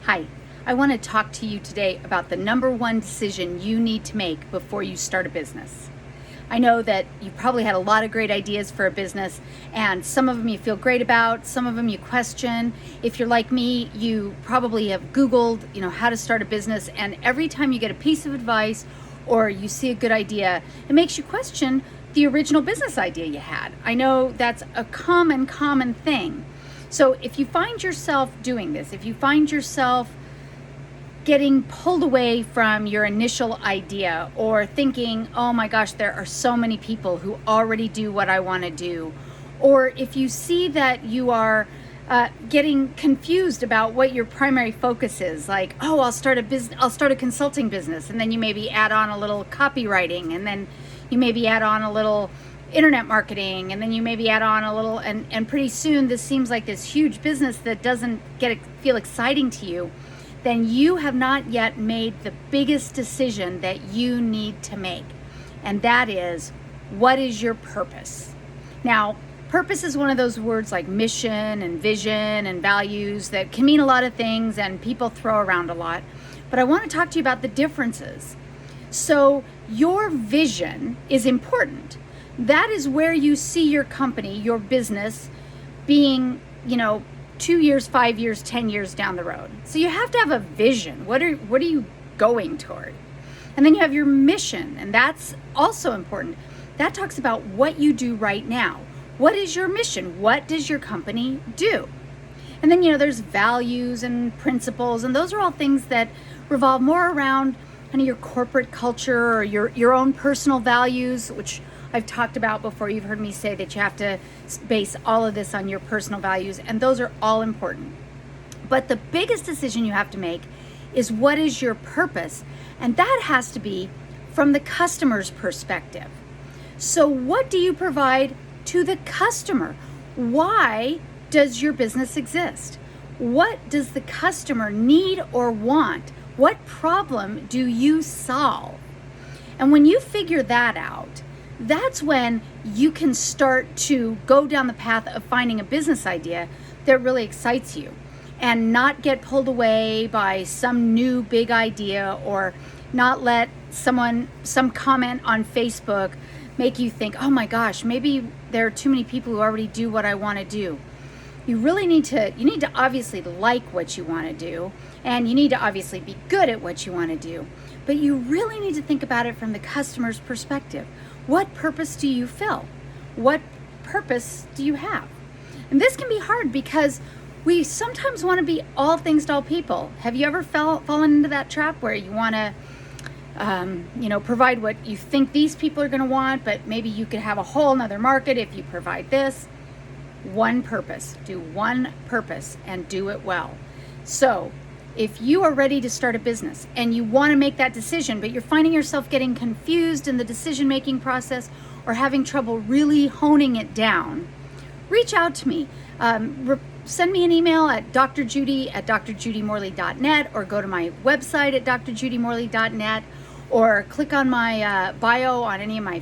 Hi, I want to talk to you today about the number one decision you need to make before you start a business. I know that you probably had a lot of great ideas for a business, and some of them you feel great about, some of them you question. If you're like me, you probably have Googled, how to start a business, and every time you get a piece of advice or you see a good idea, it makes you question the original business idea you had. I know that's a common thing. So if you find yourself doing this, if you find yourself getting pulled away from your initial idea or thinking, oh my gosh, there are so many people who already do what I want to do, or if you see that you are getting confused about what your primary focus is, like, oh, I'll start a consulting business, and then you maybe add on a little copywriting, and then you maybe add on a little internet marketing, and then you maybe add on a little, and pretty soon this seems like this huge business that doesn't feel exciting to you. Then you have not yet made the biggest decision that you need to make. And that is, what is your purpose? Now, purpose is one of those words like mission and vision and values that can mean a lot of things and people throw around a lot. But I want to talk to you about the differences. So your vision is important. That is where you see your company, your business being, 2 years, 5 years, 10 years down the road. So you have to have a vision. What are you going toward? And then you have your mission, and that's also important. That talks about what you do right now. What is your mission? What does your company do? And then, there's values and principles, and those are all things that revolve more around kind of your corporate culture or your own personal values, which I've talked about before. You've heard me say that you have to base all of this on your personal values, and those are all important. But the biggest decision you have to make is, what is your purpose? And that has to be from the customer's perspective. So what do you provide to the customer? Why does your business exist? What does the customer need or want? What problem do you solve? And when you figure that out, that's when you can start to go down the path of finding a business idea that really excites you, and not get pulled away by some new big idea, or not let some comment on Facebook make you think, oh my gosh, maybe there are too many people who already do what I want to do. You need to obviously like what you want to do, and you need to obviously be good at what you want to do, but you really need to think about it from the customer's perspective. What purpose do you fill? What purpose do you have? And this can be hard because we sometimes want to be all things to all people. Have you ever fallen into that trap where you want to provide what you think these people are going to want, but maybe you could have a whole nother market if you provide this? One purpose. Do one purpose and do it well. So if you are ready to start a business and you want to make that decision, but you're finding yourself getting confused in the decision-making process or having trouble really honing it down, reach out to me. Send me an email at drjudy@drjudymorley.net, or go to my website at drjudymorley.net, or click on my bio on any of my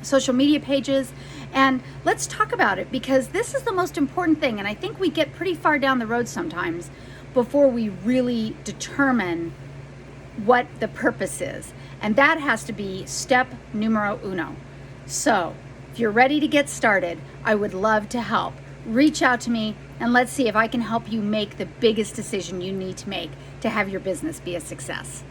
social media pages, and let's talk about it, because this is the most important thing. And I think we get pretty far down the road sometimes before we really determine what the purpose is. And that has to be step numero uno. So if you're ready to get started, I would love to help. Reach out to me and let's see if I can help you make the biggest decision you need to make to have your business be a success.